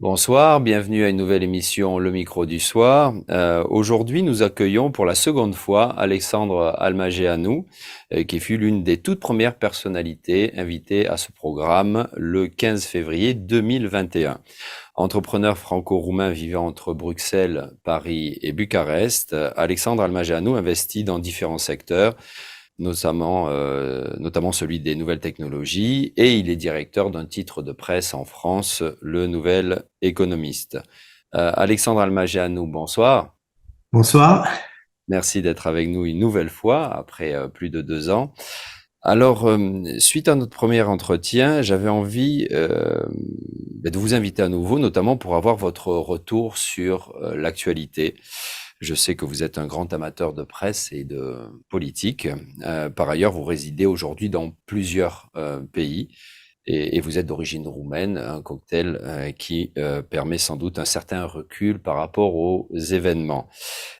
Bonsoir, bienvenue à une nouvelle émission Le Micro du Soir. Aujourd'hui, nous accueillons pour la seconde fois Alexandre Almageanu, qui fut l'une des toutes premières personnalités invitées à ce programme le 15 février 2021. Entrepreneur franco-roumain vivant entre Bruxelles, Paris et Bucarest, Alexandre Almageanu investit dans différents secteurs, notamment celui des nouvelles technologies, et il est directeur d'un titre de presse en France, Le Nouvel Économiste. Alexandre Almageanu, bonsoir. Bonsoir. Merci d'être avec nous une nouvelle fois après plus de 2 ans. Alors, suite à notre premier entretien, j'avais envie de vous inviter à nouveau, notamment pour avoir votre retour sur l'actualité. Je sais que vous êtes un grand amateur de presse et de politique. Par ailleurs, vous résidez aujourd'hui dans plusieurs pays et vous êtes d'origine roumaine, un cocktail qui permet sans doute un certain recul par rapport aux événements.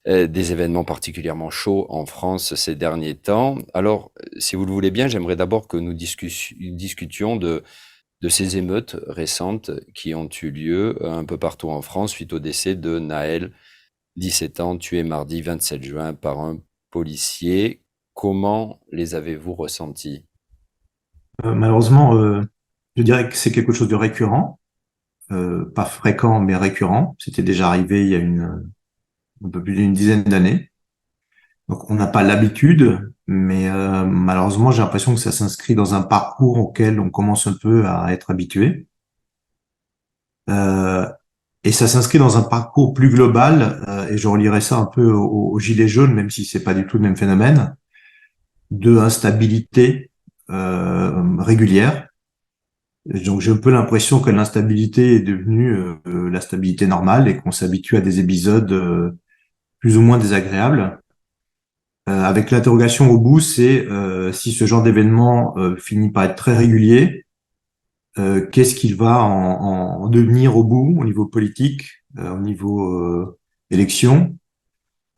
Des événements particulièrement chauds en France ces derniers temps. Alors, si vous le voulez bien, j'aimerais d'abord que nous discutions de ces émeutes récentes qui ont eu lieu un peu partout en France suite au décès de Naël, 17 ans, tué mardi 27 juin par un policier. Comment les avez-vous ressentis? Malheureusement, je dirais que c'est quelque chose de récurrent, pas fréquent, mais récurrent. C'était déjà arrivé il y a un peu plus d'une dizaine d'années. Donc, on n'a pas l'habitude, mais malheureusement, j'ai l'impression que ça s'inscrit dans un parcours auquel on commence un peu à être habitué. Euh, et ça s'inscrit dans un parcours plus global, et je relierai ça un peu au gilet jaune, même si c'est pas du tout le même phénomène, de instabilité régulière. Donc j'ai un peu l'impression que l'instabilité est devenue la stabilité normale et qu'on s'habitue à des épisodes plus ou moins désagréables. Avec l'interrogation au bout, c'est si ce genre d'événement finit par être très régulier, qu'est-ce qu'il va en devenir au bout, au niveau politique, au niveau élection,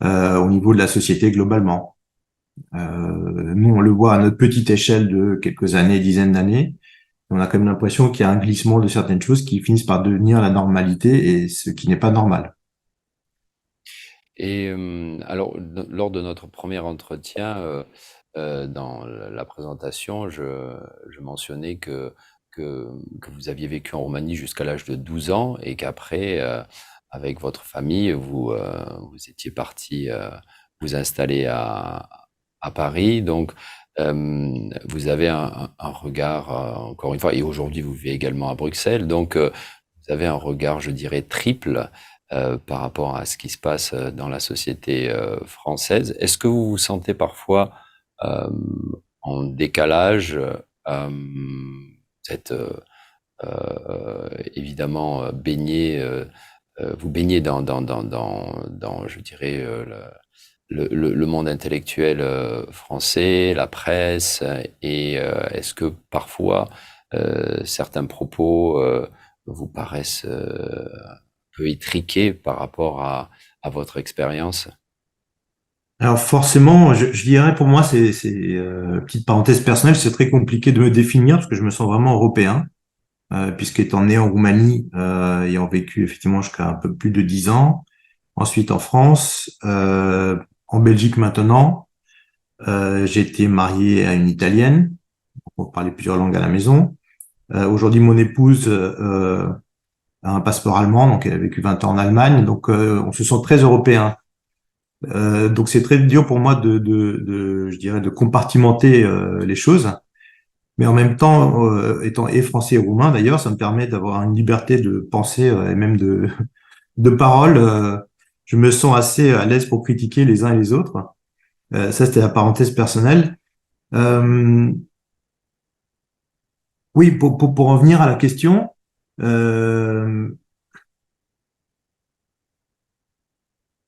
au niveau de la société globalement. Nous, on le voit à notre petite échelle de quelques années, dizaines d'années. On a quand même l'impression qu'il y a un glissement de certaines choses qui finissent par devenir la normalité et ce qui n'est pas normal. Et alors, lors de notre premier entretien, dans la présentation, je mentionnais que vous aviez vécu en Roumanie jusqu'à l'âge de 12 ans et qu'après, avec votre famille, vous étiez parti vous installer à Paris. Donc, vous avez un regard, encore une fois, et aujourd'hui vous vivez également à Bruxelles, donc vous avez un regard, je dirais, triple par rapport à ce qui se passe dans la société française. Est-ce que vous vous sentez parfois euh, en décalage? Vous êtes évidemment baigné, vous baignez je dirais, le monde intellectuel français, la presse, et est-ce que parfois certains propos vous paraissent peu étriqué par rapport à votre expérience? Alors forcément, je dirais pour moi, petite parenthèse personnelle, c'est très compliqué de me définir parce que je me sens vraiment européen, puisqu'étant né en Roumanie, ayant vécu effectivement jusqu'à un peu plus de 10 ans, ensuite en France, en Belgique maintenant, j'ai été marié à une Italienne, on parlait plusieurs langues à la maison. Aujourd'hui, mon épouse a un passeport allemand, donc elle a vécu 20 ans en Allemagne, donc on se sent très européen. Donc c'est très dur pour moi je dirais, de compartimenter les choses. Mais en même temps, étant et français et roumain d'ailleurs, ça me permet d'avoir une liberté de pensée et même de parole. Je me sens assez à l'aise pour critiquer les uns et les autres. Ça, c'était la parenthèse personnelle. Euh, oui, pour en venir à la question, euh,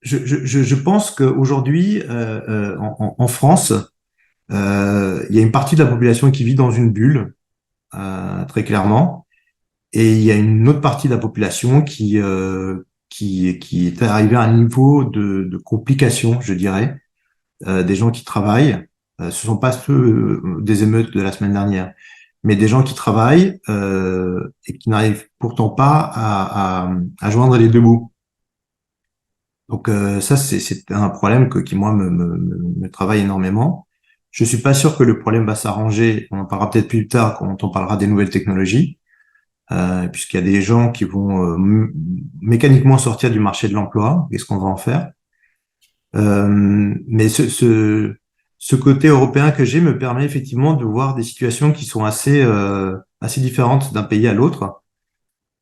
je pense qu'aujourd'hui, en France, il y a une partie de la population qui vit dans une bulle, très clairement, et il y a une autre partie de la population qui est arrivée à un niveau de complication, je dirais, des gens qui travaillent. Ce sont pas ceux des émeutes de la semaine dernière, mais des gens qui travaillent et qui n'arrivent pourtant pas à joindre les deux bouts. Donc ça, c'est un problème qui, moi, me travaille énormément. Je suis pas sûr que le problème va s'arranger. On en parlera peut-être plus tard quand on parlera des nouvelles technologies, puisqu'il y a des gens qui vont mécaniquement sortir du marché de l'emploi. Qu'est-ce qu'on va en faire? Mais ce côté européen que j'ai me permet effectivement de voir des situations qui sont assez différentes d'un pays à l'autre,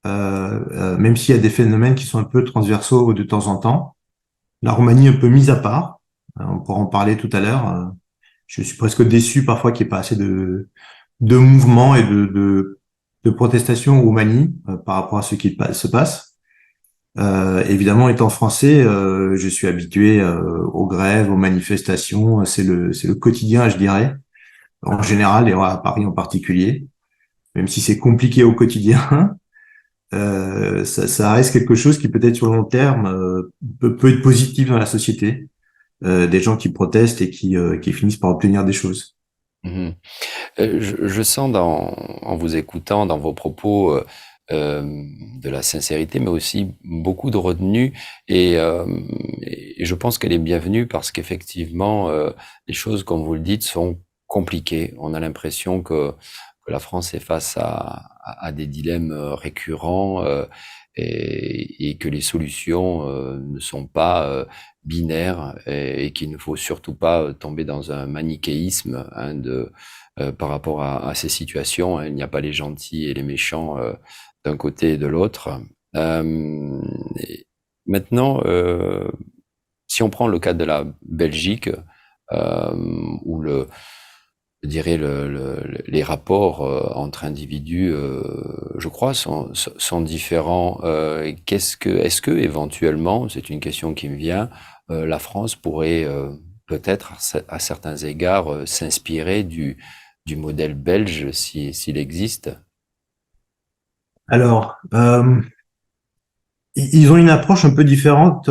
même s'il y a des phénomènes qui sont un peu transversaux de temps en temps. La Roumanie un peu mise à part, on pourra en parler tout à l'heure. Je suis presque déçu parfois qu'il n'y ait pas assez de mouvements et de protestations en Roumanie par rapport à ce qui se passe. Évidemment, étant français, je suis habitué aux grèves, aux manifestations. C'est le quotidien, je dirais, en général et à Paris en particulier. Même si c'est compliqué au quotidien, ça reste quelque chose qui peut-être sur le long terme peut être positif dans la société. Des gens qui protestent et qui finissent par obtenir des choses. Mhm. Je sens en vous écoutant, dans vos propos, de la sincérité, mais aussi beaucoup de retenue. Et je pense qu'elle est bienvenue parce qu'effectivement, les choses, comme vous le dites, sont compliquées. On a l'impression que la France est face à des dilemmes récurrents et que les solutions ne sont pas binaires et qu'il ne faut surtout pas tomber dans un manichéisme hein, par rapport à ces situations. Hein. Il n'y a pas les gentils et les méchants d'un côté et de l'autre. Et maintenant, si on prend le cas de la Belgique, où je dirais les rapports entre individus, je crois, sont différents. Est-ce que éventuellement, c'est une question qui me vient, la France pourrait peut-être à certains égards s'inspirer du modèle belge s'il existe? Alors, ils ont une approche un peu différente,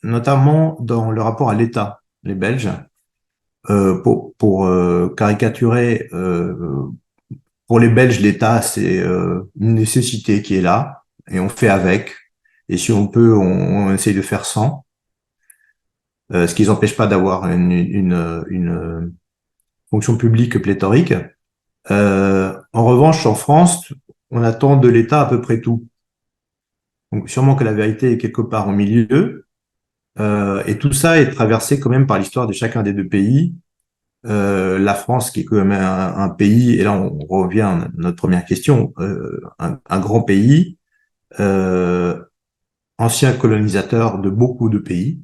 notamment dans le rapport à l'État, les Belges. Pour caricaturer, pour les Belges, l'État, c'est une nécessité qui est là, et on fait avec. Et si on peut, on essaye de faire sans. Ce qui les empêche pas d'avoir une fonction publique pléthorique. En revanche, en France, on attend de l'État à peu près tout. Donc sûrement que la vérité est quelque part au milieu. Et tout ça est traversé quand même par l'histoire de chacun des deux pays. La France, qui est quand même un pays, et là on revient à notre première question, un grand pays, euh, ancien colonisateur de beaucoup de pays.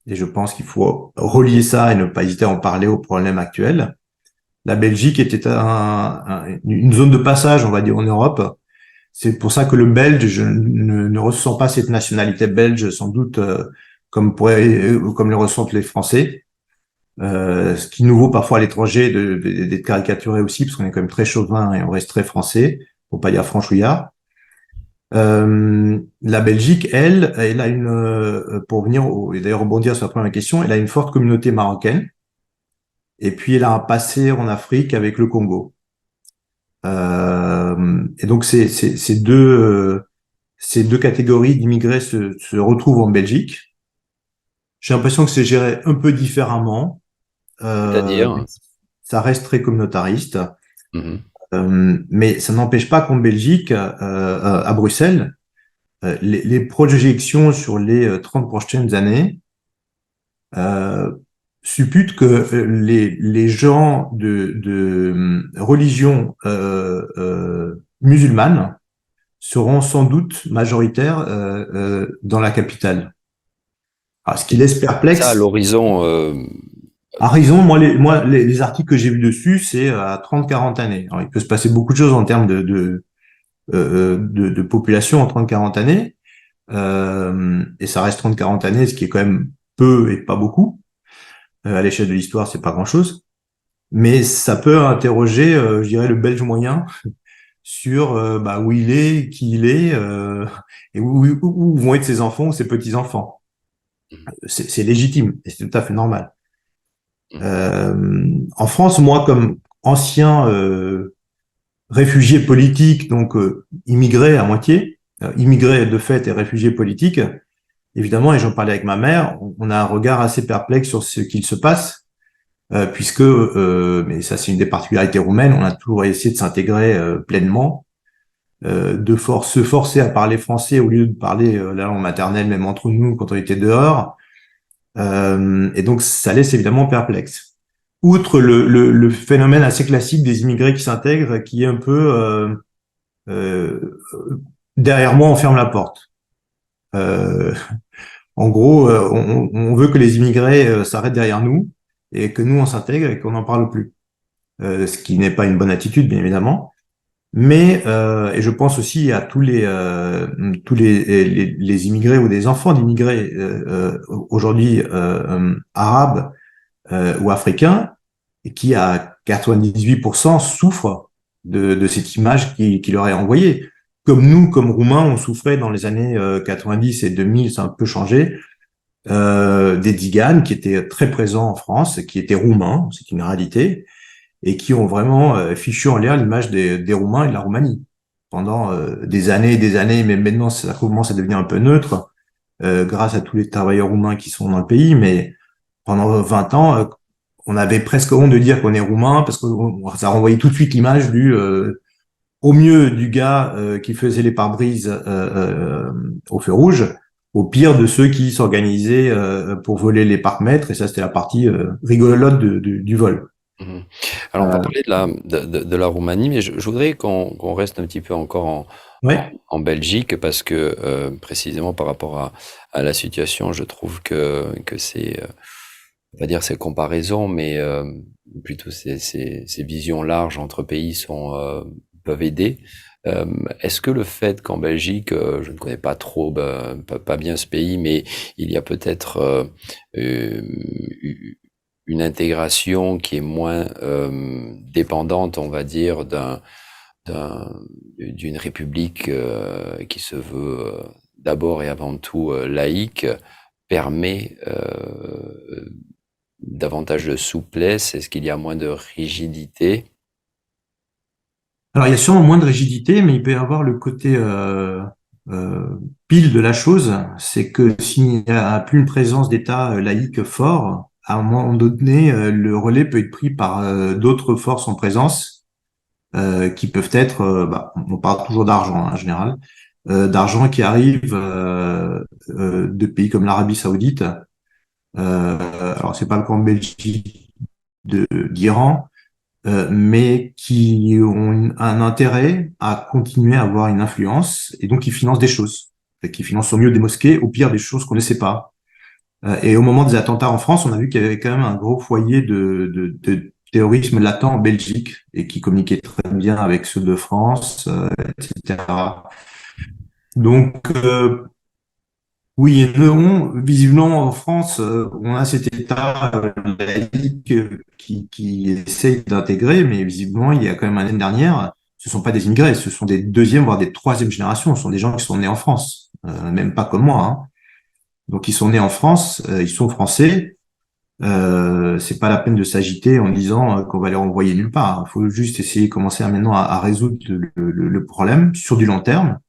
Et je pense qu'il faut relier ça et ne pas hésiter à en parler aux problèmes actuels. La Belgique était une zone de passage, on va dire, en Europe. C'est pour ça que le Belge ne ressent pas cette nationalité belge, sans doute, comme le ressentent les Français. Ce qui nous vaut parfois à l'étranger d'être caricaturé aussi, parce qu'on est quand même très chauvin et on reste très français, pour pas dire franchouillard. La Belgique, elle a pour venir, et d'ailleurs rebondir sur la première question, elle a une forte communauté marocaine, et puis elle a un passé en Afrique avec le Congo. Et donc ces deux catégories d'immigrés se retrouvent en Belgique. J'ai l'impression que c'est géré un peu différemment. Mais C'est-à-dire? ça reste très communautariste. Mhm. Mais ça n'empêche pas qu'en Belgique, à Bruxelles, les projections sur les 30 prochaines années euh, supputent que les gens de religion musulmane seront sans doute majoritaires dans la capitale. Alors, ce qui laisse Ça, à perplexe. l'horizon, À raison, moi, les articles que j'ai vus dessus, c'est à 30-40 années. Alors, il peut se passer beaucoup de choses en termes de population en 30-40 années. Et ça reste 30-40 années, ce qui est quand même peu et pas beaucoup. À l'échelle de l'histoire, c'est pas grand-chose. Mais ça peut interroger, je dirais, le Belge moyen sur bah, où il est, qui il est, et où vont être ses enfants ou ses petits-enfants. C'est légitime et c'est tout à fait normal. mhm. En France, moi, comme ancien réfugiés politiques, donc immigrés à moitié, immigrés de fait et réfugiés politiques, évidemment, et j'en parlais avec ma mère, on a un regard assez perplexe sur ce qu'il se passe, puisque, mais ça c'est une des particularités roumaines, on a toujours essayé de s'intégrer pleinement, se forcer à parler français au lieu de parler la langue maternelle, même entre nous quand on était dehors. Et donc, ça laisse évidemment perplexe. Outre le phénomène assez classique des immigrés qui s'intègrent, qui est un peu euh, derrière moi, on ferme la porte. Euh, En gros, on veut que les immigrés s'arrêtent derrière nous et que nous, on s'intègre et qu'on n'en parle plus. Ce qui n'est pas une bonne attitude, bien évidemment. Mais, et je pense aussi à tous les immigrés ou des enfants d'immigrés aujourd'hui arabes ou africains et qui, à 98%, souffrent de cette image qui leur est envoyée. Comme nous, comme Roumains, on souffrait dans les années 90 et 2000, ça a un peu changé, des Tziganes qui étaient très présents en France, qui étaient roumains, c'est une réalité, et qui ont vraiment fichu en l'air l'image des Roumains et de la Roumanie. Pendant des années et des années, mais maintenant ça commence à devenir un peu neutre, grâce à tous les travailleurs roumains qui sont dans le pays, mais pendant 20 ans, on avait presque honte de dire qu'on est roumain, parce que ça renvoyait tout de suite l'image au mieux du gars qui faisait les pare-brises au feu rouge, au pire de ceux qui s'organisaient pour voler les parcs-mètres, et ça c'était la partie rigolote du vol. Mhm. Alors, on va Euh, parler de la Roumanie, mais je voudrais qu'on reste un petit peu encore ouais. en Belgique, parce que précisément par rapport à la situation, je trouve que on va dire ces comparaisons, mais plutôt ces visions larges entre pays peuvent aider. Euh, Est-ce que le fait qu'en Belgique, je ne connais pas trop, pas bien ce pays, mais il y a peut-être euh, une intégration qui est moins dépendante, on va dire, d'un- d'une république qui se veut d'abord et avant tout laïque, permet davantage de souplesse? Est-ce qu'il y a moins de rigidité? Alors il y a sûrement moins de rigidité, mais il peut y avoir le côté euh, pile de la chose, c'est que s'il n'y a plus une présence d'État laïque fort, à un moment donné, le relais peut être pris par d'autres forces en présence qui peuvent être, on parle toujours d'argent hein, en général, d'argent qui arrive de pays comme l'Arabie Saoudite. Alors c'est pas le cas en Belgique, d'Iran, mais qui ont un intérêt à continuer à avoir une influence et donc qui financent des choses, qui financent au mieux des mosquées, au pire des choses qu'on ne sait pas. Et au moment des attentats en France, on a vu qu'il y avait quand même un gros foyer de terrorisme latent en Belgique et qui communiquait très bien avec ceux de France, etc. Donc, oui et non. Visiblement, en France, on a cet État laïque qui essaye d'intégrer, mais visiblement, il y a quand même l'année dernière, ce ne sont pas des immigrés, ce sont des deuxième, voire des troisième générations. Ce sont des gens qui sont nés en France, même pas comme moi, hein. Donc, ils sont nés en France, ils sont français. C'est pas la peine de s'agiter en disant qu'on va les renvoyer nulle part. Il faut juste essayer de commencer maintenant à résoudre le problème sur du long terme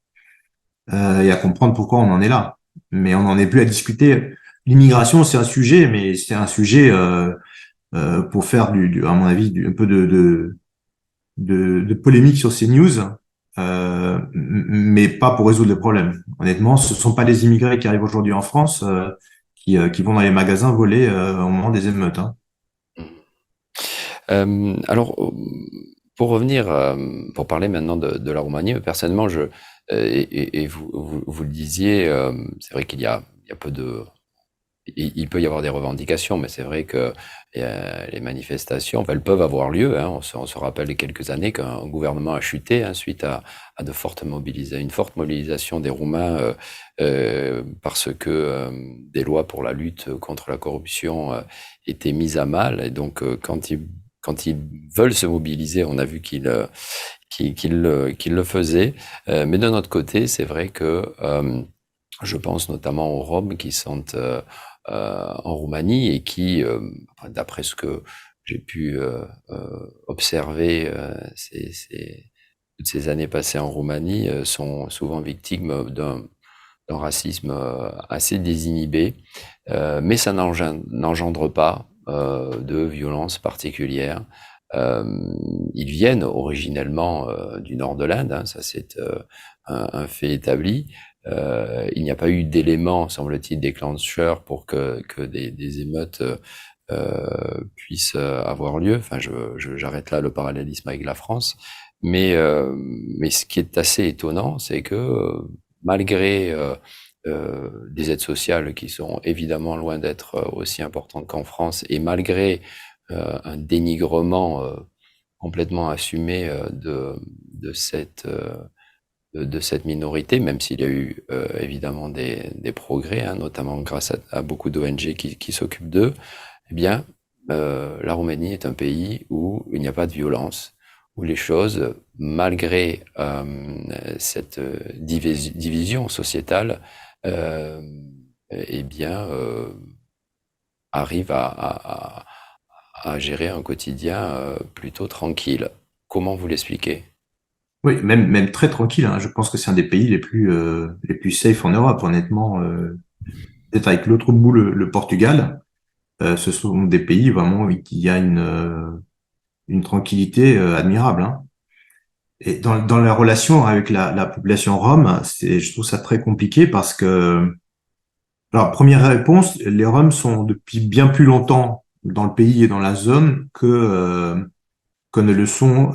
et à comprendre pourquoi on en est là. Mais on n'en est plus à discuter. L'immigration, c'est un sujet, mais c'est un sujet pour faire à mon avis, un peu de polémique sur ces news, mais pas pour résoudre le problème. Honnêtement, ce sont pas les immigrés qui arrivent aujourd'hui en France qui vont dans les magasins voler au moment des émeutes, hein. Alors, pour revenir, pour parler maintenant de la Roumanie, personnellement, et vous le disiez, c'est vrai il y a peu de, il peut y avoir des revendications, mais c'est vrai que les manifestations, enfin, elles peuvent avoir lieu, hein. On se rappelle il y a quelques années qu'un gouvernement a chuté hein, suite à une forte mobilisation des Roumains parce que des lois pour la lutte contre la corruption étaient mises à mal. Et donc, quand ils veulent se mobiliser, on a vu qu'ils le faisaient. Mais d'un autre côté, c'est vrai que je pense notamment aux Roms qui sont en Roumanie et qui, d'après ce que j'ai pu observer toutes ces années passées en Roumanie sont souvent victimes d'un racisme assez désinhibé, mais ça n'engendre pas de violence particulière. Euh, Ils viennent originellement du nord de l'Inde, hein, ça c'est un fait établi. Il n'y a pas eu d'éléments, semble-t-il, déclencheurs pour que des émeutes puissent avoir lieu. Enfin, j'arrête là le parallélisme avec la France. Mais ce qui est assez étonnant, c'est que malgré des aides sociales qui sont évidemment loin d'être aussi importantes qu'en France, et malgré un dénigrement complètement assumé de cette minorité, même s'il y a eu évidemment des progrès, hein, notamment grâce à beaucoup d'ONG qui s'occupent d'eux, eh bien, la Roumanie est un pays où il n'y a pas de violence, où les choses, malgré cette division sociétale, euh, eh bien, arrivent à gérer un quotidien plutôt tranquille. Comment vous l'expliquez? Oui, même très tranquille, hein. Je pense que c'est un des pays les plus safe en Europe, honnêtement. Peut-être avec l'autre bout, le Portugal. Ce sont des pays vraiment où il y a une tranquillité admirable, hein. Et dans la relation avec la population rome, je trouve ça très compliqué parce que, alors, première réponse, les Roms sont depuis bien plus longtemps dans le pays et dans la zone que ne le sont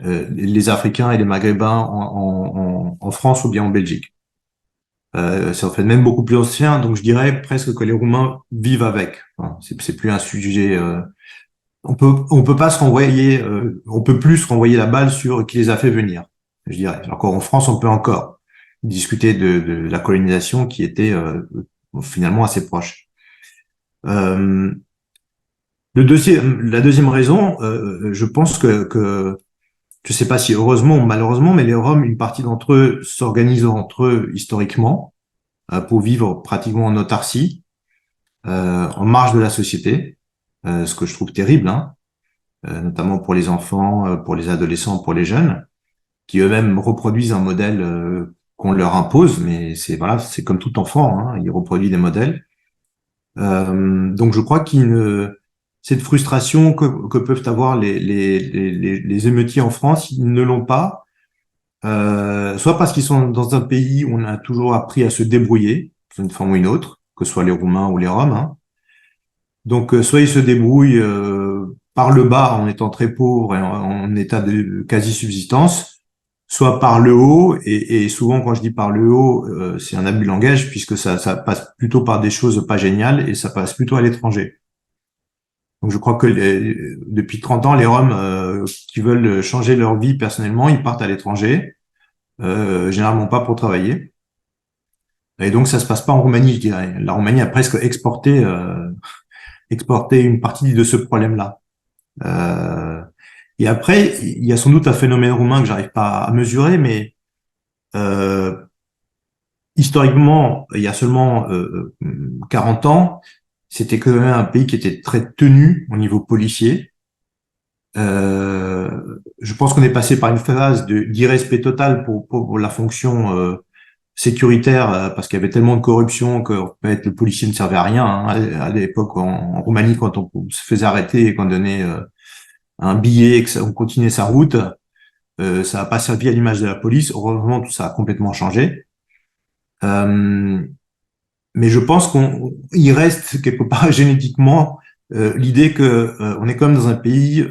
les Africains et les Maghrébins en France ou bien en Belgique. C'est en fait même beaucoup plus ancien, donc je dirais presque que les Roumains vivent avec. Enfin, c'est plus un sujet. On peut pas se renvoyer, on peut plus se renvoyer la balle sur qui les a fait venir. Je dirais. Encore en France, on peut encore discuter de la colonisation qui était finalement assez proche. Euh, la deuxième raison, je pense que je sais pas si heureusement ou malheureusement, mais les Roms, une partie d'entre eux s'organisent entre eux historiquement pour vivre pratiquement en autarcie, en marge de la société, ce que je trouve terrible, hein, notamment pour les enfants, pour les adolescents, pour les jeunes, qui eux-mêmes reproduisent un modèle qu'on leur impose, mais c'est voilà, c'est comme tout enfant, hein, il reproduit des modèles. Donc je crois cette frustration que peuvent avoir les émeutiers en France, ils ne l'ont pas, soit parce qu'ils sont dans un pays où on a toujours appris à se débrouiller, d'une forme ou une autre, que ce soit les Roumains ou les Roms, hein. Donc soit ils se débrouillent par le bas en étant très pauvres et en état de quasi-subsistance, soit par le haut, et souvent quand je dis par le haut, c'est un abus de langage puisque ça passe plutôt par des choses pas géniales et ça passe plutôt à l'étranger. Donc je crois que depuis 30 ans, les Roms qui veulent changer leur vie personnellement, ils partent à l'étranger, généralement pas pour travailler. Et donc ça se passe pas en Roumanie, je dirais. La Roumanie a presque exporté une partie de ce problème-là. Euh, et après, il y a sans doute un phénomène roumain que j'arrive pas à mesurer, mais euh, historiquement, il y a seulement 40 ans, c'était quand même un pays qui était très tenu au niveau policier. Je pense qu'on est passé par une phase d'irrespect total pour la fonction sécuritaire parce qu'il y avait tellement de corruption que en fait, le policier ne servait à rien, hein. À l'époque, en Roumanie, quand on se faisait arrêter et qu'on donnait un billet et on continuait sa route, ça n'a pas servi à l'image de la police. Heureusement, tout ça a complètement changé. Euh, mais je pense qu'il reste quelque part génétiquement l'idée que on est quand même dans un pays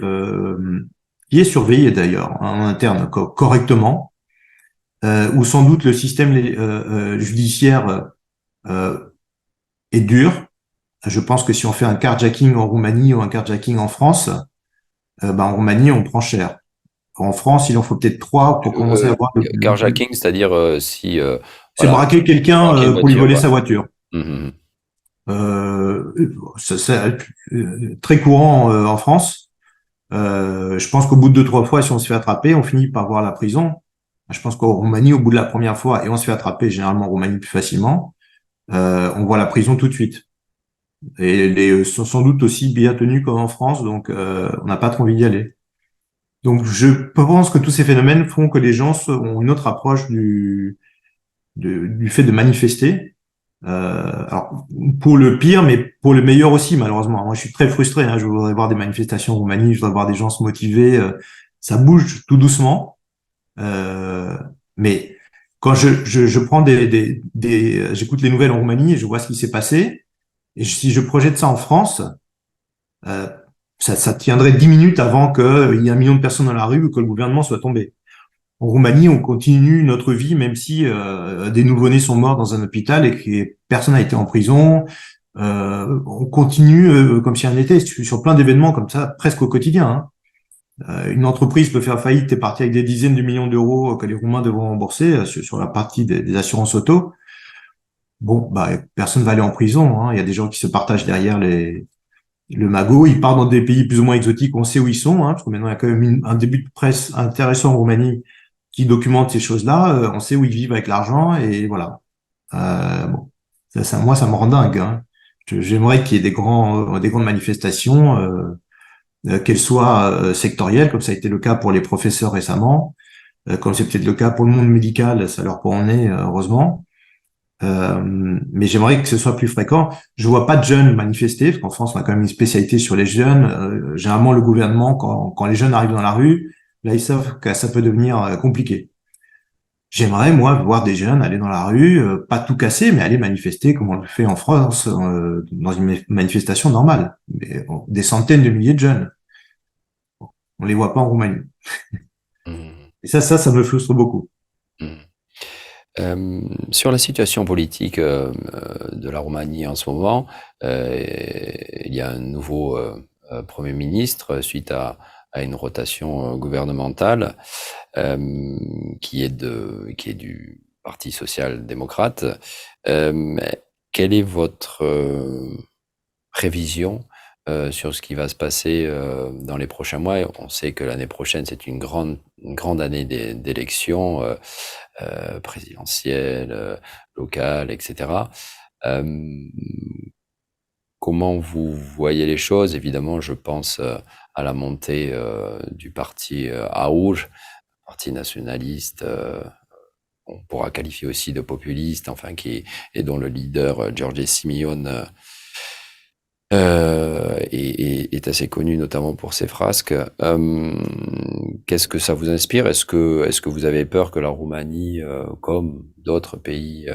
qui est surveillé d'ailleurs, hein, en interne correctement, où sans doute le système judiciaire euh, est dur. Je pense que si on fait un carjacking en Roumanie ou un carjacking en France, en Roumanie on prend cher. En France, il en faut peut-être trois pour commencer à voir Carjacking, c'est-à-dire si c'est voilà, braquer quelqu'un braquer une pour lui voiture, voler quoi. sa voiture. Mhm. C'est très courant en France. Je pense qu'au bout de deux, trois fois, si on se fait attraper, on finit par voir la prison. Je pense qu'en Roumanie, au bout de la première fois, et on se fait attraper généralement en Roumanie plus facilement, on voit la prison tout de suite. Et les sont sans doute aussi bien tenus qu'en France, donc on n'a pas trop envie d'y aller. Donc, je pense que tous ces phénomènes font que les gens ont une autre approche du fait de manifester. Alors, pour le pire, mais pour le meilleur aussi, malheureusement. Moi, je suis très frustré. Hein. Je voudrais voir des manifestations en Roumanie, je voudrais voir des gens se motiver. Ça bouge tout doucement. Euh, mais quand je prends j'écoute les nouvelles en Roumanie et je vois ce qui s'est passé, et si je projette ça en France, euh, ça tiendrait 10 minutes avant qu'il y ait 1 million de personnes dans la rue ou que le gouvernement soit tombé. En Roumanie, on continue notre vie, même si des nouveau-nés sont morts dans un hôpital et que personne n'a été en prison. On continue comme si rien n'était, sur plein d'événements comme ça, presque au quotidien. Hein. Une entreprise peut faire faillite, t'es parti avec des dizaines de millions d'euros que les Roumains devront rembourser sur la partie des assurances auto. Bon, bah, personne va aller en prison. Hein. Il y a des gens qui se partagent derrière le magot. Ils partent dans des pays plus ou moins exotiques. On sait où ils sont, hein, parce que maintenant il y a quand même un début de presse intéressant en Roumanie qui documente ces choses-là. On sait où ils vivent avec l'argent et voilà. Bon, moi, ça me rend dingue. Hein. J'aimerais qu'il y ait des grandes manifestations, qu'elles soient sectorielles, comme ça a été le cas pour les professeurs récemment, comme c'est peut-être le cas pour le monde médical, ça leur en est, heureusement. Mais j'aimerais que ce soit plus fréquent. Je vois pas de jeunes manifester, parce qu'en France, on a quand même une spécialité sur les jeunes. Généralement, le gouvernement, quand les jeunes arrivent dans la rue, là, ils savent que ça peut devenir compliqué. J'aimerais, moi, voir des jeunes aller dans la rue, pas tout casser, mais aller manifester comme on le fait en France, dans une manifestation normale. Mais, bon, des centaines de milliers de jeunes. On les voit pas en Roumanie. Mmh. Et ça me frustre beaucoup. Mmh. Sur la situation politique de la Roumanie en ce moment, il y a un nouveau Premier ministre suite à une rotation gouvernementale qui est du Parti social-démocrate. Quelle est votre prévision sur ce qui va se passer dans les prochains mois? On sait que l'année prochaine, c'est une grande année d'élections présidentielles, locales, etc. Comment vous voyez les choses? Évidemment, je pense à la montée du parti Aouj, parti nationaliste, on pourra qualifier aussi de populiste, enfin, et dont le leader, Georges Simion, est assez connu notamment pour ses frasques. Qu'est-ce que ça vous inspire? Est-ce que vous avez peur que la Roumanie, comme d'autres pays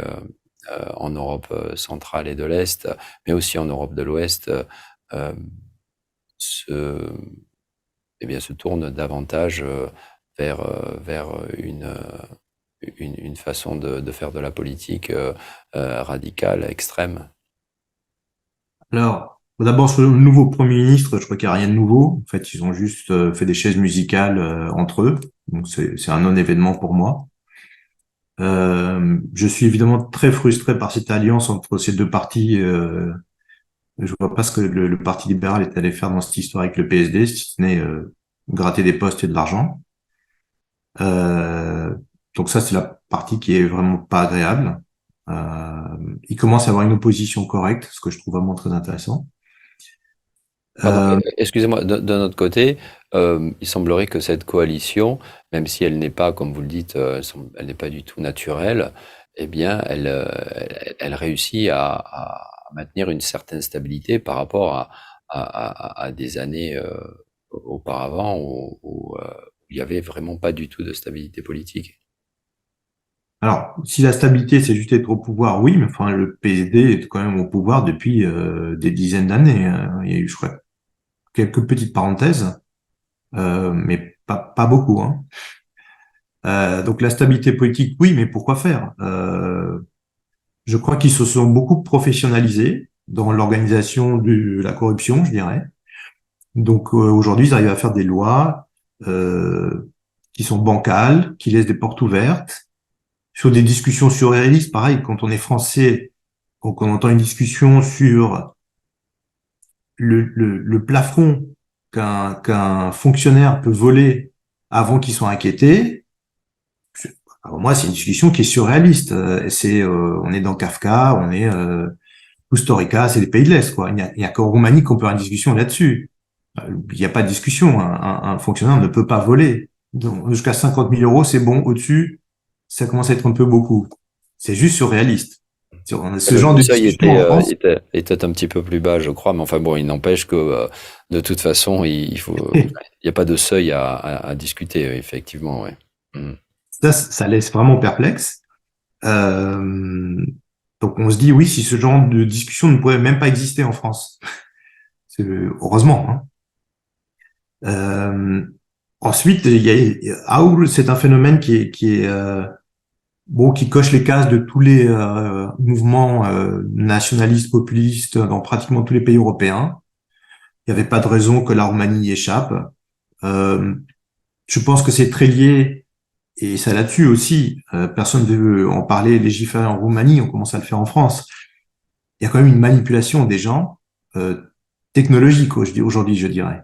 en Europe centrale et de l'Est, mais aussi en Europe de l'Ouest, euh, se, se tourne davantage vers une façon de faire de la politique radicale, extrême? Alors, d'abord, sur le nouveau Premier ministre, je crois qu'il n'y a rien de nouveau. En fait, ils ont juste fait des chaises musicales entre eux. Donc, c'est un non-événement pour moi. Je suis évidemment très frustré par cette alliance entre ces deux partis. Je vois pas ce que le Parti libéral est allé faire dans cette histoire avec le PSD, si ce n'est gratter des postes et de l'argent. Euh, donc ça, c'est la partie qui est vraiment pas agréable. Il commence à avoir une opposition correcte, ce que je trouve vraiment très intéressant. Pardon, Euh, excusez-moi, d'un autre côté, il semblerait que cette coalition, même si elle n'est pas, comme vous le dites, elle n'est pas du tout naturelle, eh bien, elle réussit à maintenir une certaine stabilité par rapport à des années auparavant où il n'y avait vraiment pas du tout de stabilité politique. alors, si la stabilité, c'est juste être au pouvoir, oui, mais enfin, le PSD est quand même au pouvoir depuis des dizaines d'années. Hein. Il y a eu, je crois, quelques petites parenthèses, mais pas beaucoup. Hein. Donc la stabilité politique, oui, mais pourquoi faire? Je crois qu'ils se sont beaucoup professionnalisés dans l'organisation de la corruption, je dirais. Donc aujourd'hui, ils arrivent à faire des lois qui sont bancales, qui laissent des portes ouvertes. Sur des discussions surréalistes, pareil, quand on est français, quand on entend une discussion sur le plafond qu'un fonctionnaire peut voler avant qu'il soit inquiété, alors moi, c'est une discussion qui est surréaliste. On est dans Kafka, on est Kusturica, c'est les pays de l'Est, quoi. Il n'y a qu'en Roumanie qu'on peut avoir une discussion là-dessus. il n'y a pas de discussion. Un fonctionnaire ne peut pas voler. Donc, jusqu'à 50 000 euros, c'est bon. Au-dessus, ça commence à être un peu beaucoup. C'est juste surréaliste. On a ce genre Le de seuil discussion en France. était un petit peu plus bas, je crois, mais enfin bon, il n'empêche que de toute façon, il y a pas de seuil à discuter, effectivement, ouais. Mm. Ça laisse vraiment perplexe. Euh, donc on se dit, oui, si ce genre de discussion ne pourrait même pas exister en France. Heureusement. Hein. Euh, ensuite, Aoul, c'est un phénomène bon, qui coche les cases de tous les mouvements nationalistes, populistes dans pratiquement tous les pays européens. Il n'y avait pas de raison que la Roumanie y échappe. Euh, je pense que c'est très lié, et ça là-dessus aussi, personne ne veut en parler, légiférer en Roumanie, on commence à le faire en France. Il y a quand même une manipulation des gens technologique aujourd'hui, je dirais.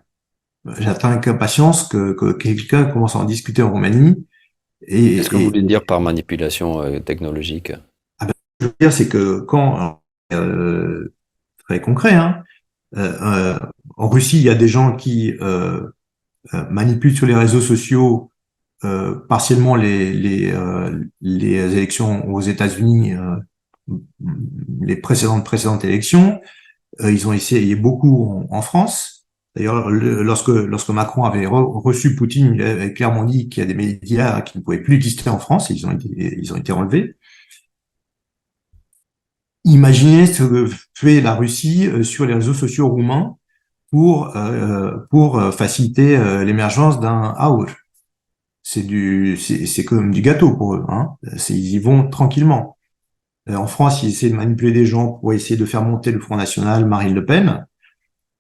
J'attends avec impatience que quelqu'un commence à en discuter en Roumanie. Qu'est-ce que vous Et voulez dire par manipulation technologique? ah ben, ce que je veux dire, c'est que quand, très concret, hein, euh, euh, en Russie, il y a des gens qui manipulent sur les réseaux sociaux partiellement les élections aux États-Unis, les précédentes élections. Ils ont essayé beaucoup en France. D'ailleurs, lorsque Macron avait reçu Poutine, il avait clairement dit qu'il y a des médias qui ne pouvaient plus exister en France, et ils ont été enlevés. Imaginez ce que fait la Russie sur les réseaux sociaux roumains pour faciliter l'émergence d'un AUR. C'est comme du gâteau pour eux. Hein. Ils y vont tranquillement. En France, ils essaient de manipuler des gens pour essayer de faire monter le Front National, Marine Le Pen.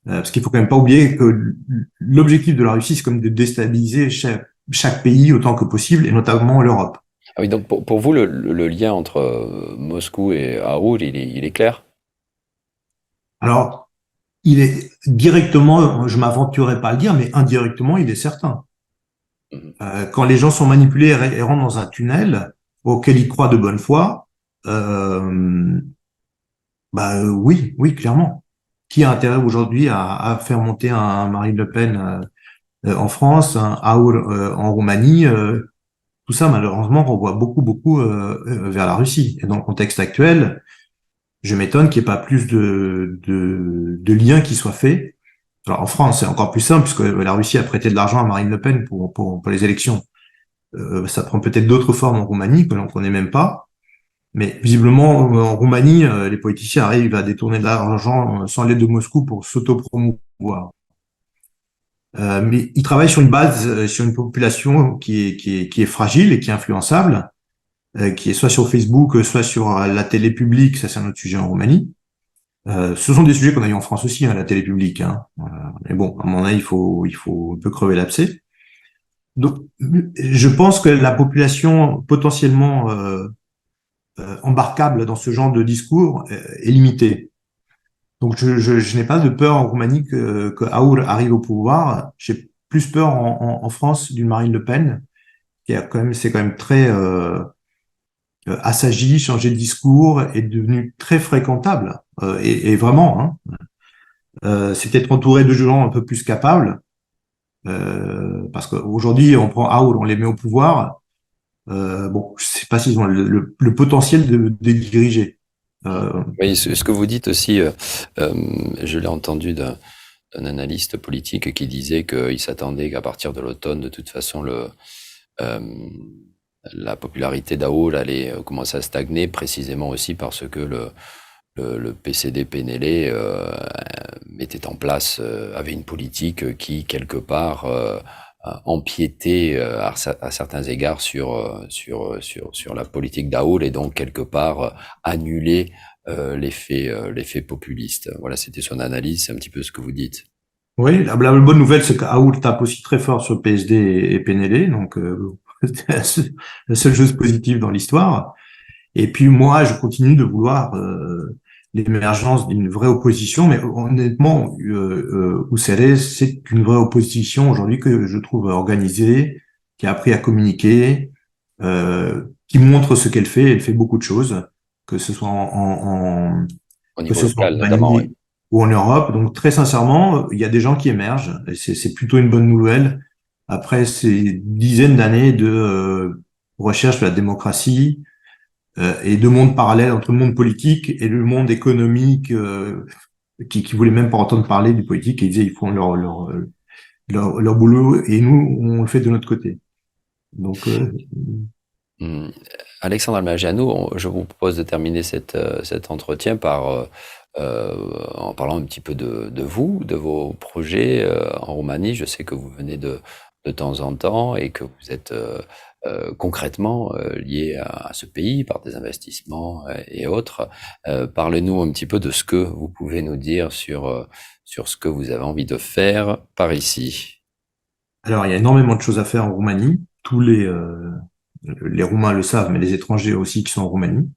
Parce qu'il faut quand même pas oublier que l'objectif de la Russie, c'est comme de déstabiliser chaque pays autant que possible, et notamment l'Europe. Ah oui, donc pour vous, le lien entre Moscou et Haoul, il est clair? Alors, il est directement, je m'aventurerai pas à le dire, mais indirectement, il est certain. Mhm. Quand les gens sont manipulés et rentrent dans un tunnel auquel ils croient de bonne foi, euh, oui, oui, clairement. Qui a intérêt aujourd'hui à faire monter un Marine Le Pen en France, un Aoul en Roumanie tout ça, malheureusement, renvoie beaucoup vers la Russie. Et dans le contexte actuel, je m'étonne qu'il n'y ait pas plus de liens qui soient faits. Alors en France, c'est encore plus simple, puisque la Russie a prêté de l'argent à Marine Le Pen pour les élections. Ça prend peut-être d'autres formes en Roumanie que l'on connaît même pas. Mais visiblement, en Roumanie, les politiciens arrivent à détourner de l'argent sans l'aide de Moscou pour s'autopromouvoir. Mais ils travaillent sur une base, sur une population qui est fragile et qui est influençable, qui est soit sur Facebook, soit sur la télé publique, ça c'est un autre sujet en Roumanie. Ce sont des sujets qu'on a eu en France aussi, hein, la télé publique. Hein. Mais bon, à mon avis, il faut un peu crever l'abcès. Donc, je pense que la population potentiellement embarquable dans ce genre de discours est limitée. Donc, je n'ai pas de peur en Roumanie que Aour arrive au pouvoir. J'ai plus peur en France d'une Marine Le Pen, c'est quand même très assagi, changé de discours, est devenu très fréquentable. Et vraiment, hein, c'est peut-être entouré de gens un peu plus capables, parce qu'aujourd'hui, on prend Aour, on les met au pouvoir. Bon, je sais pas s'ils ont le potentiel de diriger. Oui, ce que vous dites aussi, euh, je l'ai entendu d'un analyste politique qui disait qu'il s'attendait qu'à partir de l'automne, de toute façon, euh, la popularité d'Aoul allait commencer à stagner, précisément aussi parce que le PCD PNL mettait en place, avait une politique qui, quelque part, empiétait à certains égards sur la politique d'Aoul et donc, quelque part, annulait l'effet populiste. Voilà, c'était son analyse, c'est un petit peu ce que vous dites. Oui, la bonne nouvelle, c'est qu'Aoul tape aussi très fort sur PSD et PNL, donc c'est la seule chose positive dans l'histoire. Et puis moi, je continue de vouloir l'émergence d'une vraie opposition, mais honnêtement, Ousséré, c'est une vraie opposition aujourd'hui que je trouve organisée, qui a appris à communiquer, qui montre ce qu'elle fait. Elle fait beaucoup de choses, que ce soit Au que niveau ce soit en local, notamment, Roumanie, oui. ou en Europe. Donc très sincèrement, il y a des gens qui émergent et c'est plutôt une bonne nouvelle. Après ces dizaines d'années de recherche de la démocratie et de monde parallèle entre le monde politique et le monde économique qui voulait même pas entendre parler du politique et ils disaient ils font leur boulot et nous on le fait de notre côté. Donc Mmh. Alexandre Almagiano, je vous propose de terminer cet entretien en parlant un petit peu de vous, de vos projets en Roumanie. Je sais que vous venez de temps en temps et que vous êtes concrètement lié à ce pays par des investissements et autres. Parlez-nous un petit peu de ce que vous pouvez nous dire sur ce que vous avez envie de faire par ici. alors il y a énormément de choses à faire en Roumanie. Tous les Roumains le savent, mais les étrangers aussi qui sont en Roumanie.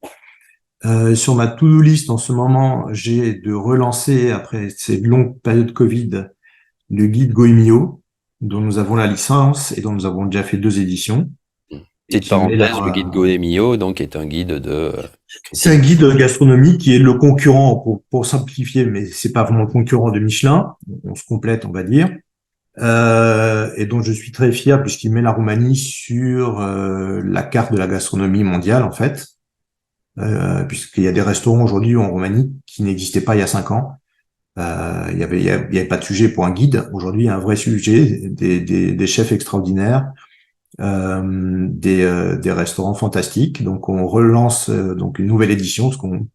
Sur ma to-do list en ce moment, j'ai de relancer, après ces longues périodes Covid, le guide Goemio, dont nous avons la licence et dont nous avons déjà fait 2 éditions, et Petite qui met parenthèse, le là, guide Goemio, donc, est un guide de c'est un critique. guide de gastronomie qui est le concurrent, pour simplifier, mais c'est pas vraiment le concurrent de Michelin. On se complète, on va dire. Et dont je suis très fier puisqu'il met la Roumanie sur la carte de la gastronomie mondiale, en fait. Puisqu'il y a des restaurants aujourd'hui en Roumanie qui n'existaient pas il y a 5 ans. Il y avait pas de sujet pour un guide. Aujourd'hui, il y a un vrai sujet, des chefs extraordinaires, des restaurants fantastiques. Donc, on relance donc une nouvelle édition, parce qu'on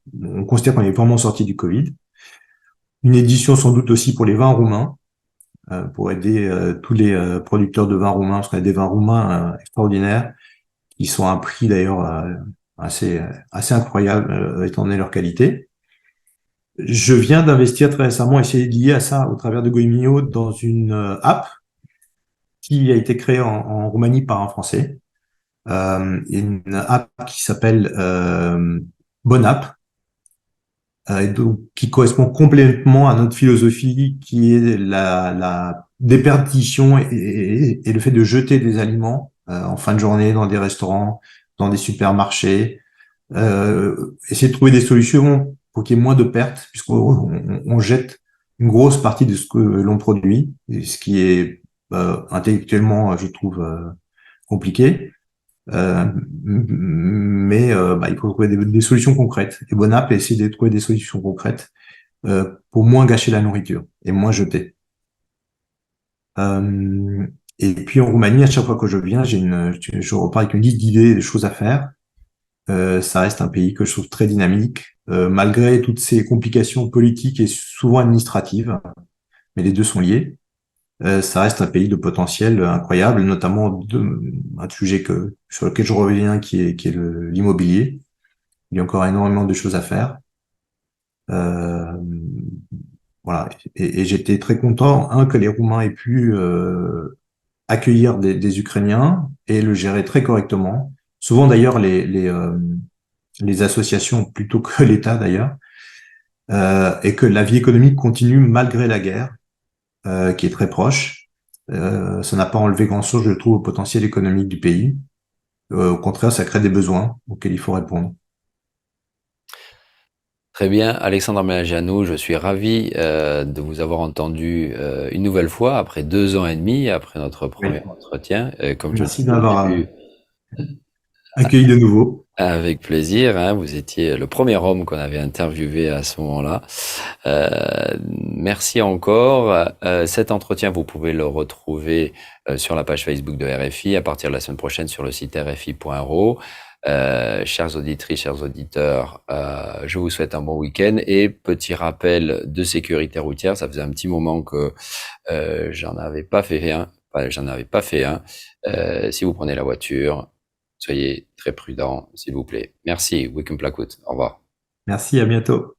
considère qu'on est vraiment sorti du Covid. Une édition sans doute aussi pour les vins roumains, pour aider tous les producteurs de vins roumains, parce qu'on a des vins roumains extraordinaires, qui sont à un prix d'ailleurs assez incroyable étant donné leur qualité. Je viens d'investir très récemment, essayer de lier à ça au travers de Goemio dans une app qui a été créée en Roumanie par un Français. Une app qui s'appelle Bonne App, et donc, qui correspond complètement à notre philosophie qui est la déperdition et le fait de jeter des aliments en fin de journée dans des restaurants, dans des supermarchés, essayer de trouver des solutions pour qu'il y ait moins de pertes, puisqu'on on jette une grosse partie de ce que l'on produit, et ce qui est intellectuellement, je trouve, compliqué. Mais bah, il faut trouver des solutions concrètes. Et Bonap essaie de trouver des solutions concrètes pour moins gâcher la nourriture et moins jeter. Euh, et puis en Roumanie, à chaque fois que je viens, je repars avec une liste d'idées, de choses à faire. Ça reste un pays que je trouve très dynamique, malgré toutes ces complications politiques et souvent administratives, mais les deux sont liés. Ça reste un pays de potentiel incroyable, notamment un sujet sur lequel je reviens, qui est l'immobilier. Il y a encore énormément de choses à faire. Euh, voilà. Et j'étais très content, que les Roumains aient pu accueillir des Ukrainiens et le gérer très correctement. Souvent d'ailleurs les associations plutôt que l'État d'ailleurs, et que la vie économique continue malgré la guerre, qui est très proche. Ça n'a pas enlevé grand-chose, je trouve, au potentiel économique du pays. Au contraire, ça crée des besoins auxquels il faut répondre. Très bien, Alexandre Mélagianou, je suis ravi de vous avoir entendu une nouvelle fois après 2 ans et demi, après notre Oui. premier entretien. Comme je Merci disais au d'avoir début, accueilli de nouveau. avec plaisir, hein, vous étiez le premier homme qu'on avait interviewé à ce moment-là. Merci encore. Cet entretien, vous pouvez le retrouver sur la page Facebook de RFI à partir de la semaine prochaine sur le site rfi.ro. Chères auditrices, chers auditeurs, je vous souhaite un bon week-end et petit rappel de sécurité routière. Ça faisait un petit moment que j'en avais pas fait un. Enfin, j'en avais pas fait un. Si vous prenez la voiture, soyez très prudents, s'il vous plaît. Merci. Week-end Plakout. Au revoir. Merci, à bientôt.